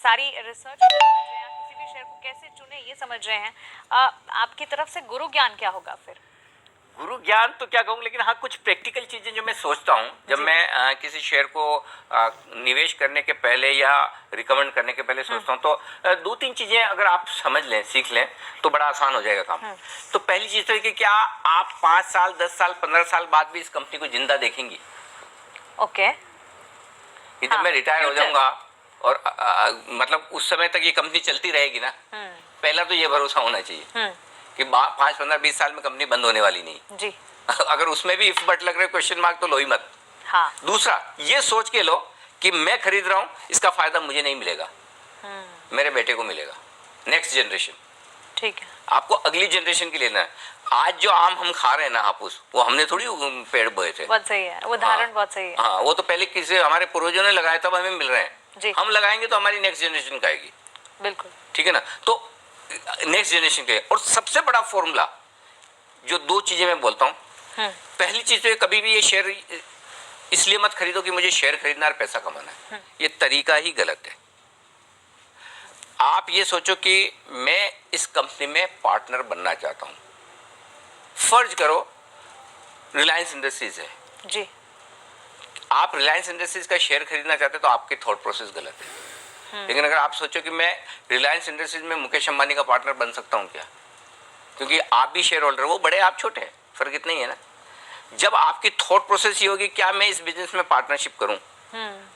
सारी रिसर्च समझ रहे हैं, किसी भी शेयर को कैसे चुने ये समझ रहे हैं, आपकी तरफ से गुरु ज्ञान क्या होगा फिर? गुरु ज्ञान तो क्या कहूँ, लेकिन हाँ कुछ प्रैक्टिकल चीज़ें जो मैं सोचता हूँ जब मैं किसी शेयर को निवेश करने के पहले या रिकमेंड करने के पहले सोचता हूँ, तो दो तीन चीज़ें अगर आप समझ लें, सीख लें, तो बड़ा आसान हो जाएगा काम। तो पहली चीज़ तो है कि क्या आप 5 साल 10 साल 15 साल बाद भी इस कंपनी को जिंदा देखेंगी? ओके। कि जब मैं रिटायर हो जाऊंगा और मतलब उस समय तक ये कंपनी चलती रहेगी ना, पहला तो ये भरोसा होना चाहिए कि 5 15 20 साल में कंपनी बंद होने वाली नहीं जी। अगर उसमें भी इफ बट लग रहे क्वेश्चन मार्क, तो लो ही मत। हाँ। दूसरा ये सोच के लो कि मैं खरीद रहा हूं, इसका फायदा मुझे नहीं मिलेगा, मेरे बेटे को मिलेगा, नेक्स्ट जनरेशन। ठीक है। आपको अगली जनरेशन के लेना है। आज जो आम हम खा रहे हैं ना हापुस, वो हमने थोड़ी पेड़ बोए थे। बहुत सही है, उदाहरण बहुत सही है। हाँ, वो तो पहले किसी हमारे पूर्वजों ने लगाया, तब हमें मिल रहे हैं। हम लगाएंगे तो हमारी नेक्स्ट जनरेशन का आएगी। बिल्कुल ठीक है ना। तो नेक्स्ट जनरेशन के, और सबसे बड़ा फॉर्मूला जो दो चीजें मैं बोलता हूँ, पहली चीज तो कभी भी ये शेयर इसलिए मत खरीदो कि मुझे शेयर खरीदना और पैसा कमाना है, ये तरीका ही गलत है। आप ये सोचो कि मैं इस कंपनी में पार्टनर बनना चाहता हूं। फर्ज करो रिलायंस इंडस्ट्रीज है जी, आप रिलायंस इंडस्ट्रीज का शेयर खरीदना चाहते हो, तो आपकी थॉट प्रोसेस गलत है। लेकिन अगर आप सोचो कि मैं रिलायंस इंडस्ट्रीज में मुकेश अंबानी का पार्टनर बन सकता हूं क्या, क्योंकि आप भी शेयर होल्डर, वो बड़े आप छोटे हैं, फर्क इतना ही है ना। जब आपकी थॉट प्रोसेस ये होगी क्या मैं इस बिजनेस में पार्टनरशिप करूं,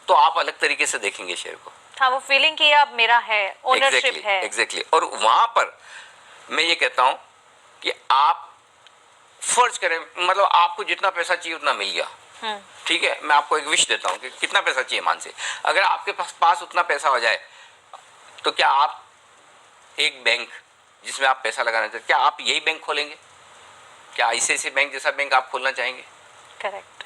तो आप अलग तरीके से देखेंगे शेयर को। हाँ, वो फीलिंग कि अब मेरा है, ओनरशिप है। एग्जैक्टली। और वहां पर मैं ये कहता हूं कि आप फर्ज करें, मतलब आपको जितना पैसा चाहिए उतना मिल गया, ठीक है, मैं आपको एक विश देता हूं कि कितना पैसा चाहिए मान से, अगर आपके पास उतना पैसा हो जाए, तो क्या आप एक बैंक जिसमें आप पैसा लगाना चाहते, क्या आप यही बैंक खोलेंगे? क्या आईसीआईसीआई बैंक जैसा बैंक आप खोलना चाहेंगे? करेक्ट।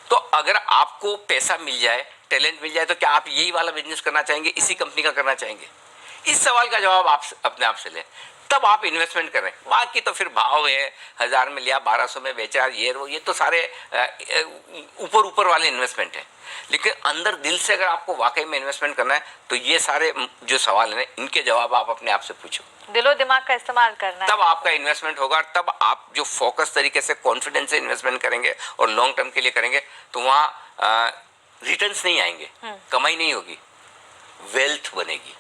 तो अगर आपको पैसा मिल जाए, टैलेंट मिल जाए, तो क्या आप यही वाला बिजनेस करना चाहेंगे, इसी कंपनी का करना चाहेंगे? इस सवाल का जवाब आप अपने आप से लें, तब आप इन्वेस्टमेंट करें। बाकी तो फिर भाव है, 1000 में लिया, 1200 में बेचा, ये तो सारे ऊपर वाले इन्वेस्टमेंट है। लेकिन अंदर दिल से अगर आपको वाकई में इन्वेस्टमेंट करना है, तो ये सारे जो सवाल हैं इनके जवाब आप अपने आप से पूछो, दिलो दिमाग का इस्तेमाल करना है, तब आपका इन्वेस्टमेंट होगा। तब आप जो फोकस तरीके से कॉन्फिडेंस से इन्वेस्टमेंट करेंगे और लॉन्ग टर्म के लिए करेंगे, तो वहाँ रिटर्न्स नहीं आएंगे, कमाई नहीं होगी, वेल्थ बनेगी।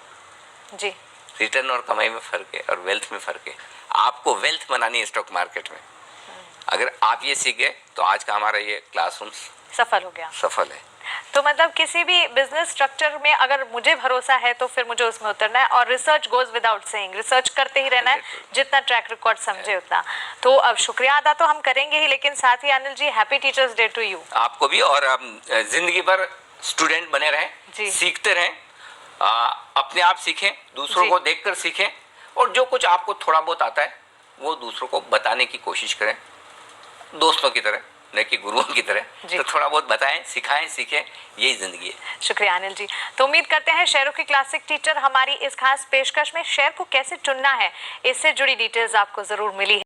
जी। रिटर्न और कमाई में फर्क है, और वेल्थ में फर्क है। आपको वेल्थ बनानी है स्टॉक मार्केट में। अगर आप ये सीख गए, तो आज का हमारा ये क्लासरूम सफल हो गया, सफल है। तो मतलब किसी भी बिजनेस स्ट्रक्चर में अगर मुझे भरोसा है, तो फिर मुझे उसमें उतरना है, और research goes without saying, research करते ही रहना है, जितना ट्रैक रिकॉर्ड समझे उतना। तो अब शुक्रिया अदा तो हम करेंगे ही, लेकिन साथ ही Anil ji, happy teachers day to you. आपको भी, और जिंदगी भर स्टूडेंट बने रहें, सीखते रहें, अपने आप सीखें, दूसरों को देखकर सीखें, और जो कुछ आपको थोड़ा बहुत आता है वो दूसरों को बताने की कोशिश करें, दोस्तों की तरह, न कि गुरुओं की तरह। तो थोड़ा बहुत बताएं, सिखाएं, सीखें, यही जिंदगी है। शुक्रिया अनिल जी। तो उम्मीद करते हैं शेयरों की क्लासिक टीचर हमारी इस खास पेशकश में शेयर को कैसे चुनना है, इससे जुड़ी डिटेल्स आपको जरूर मिली है।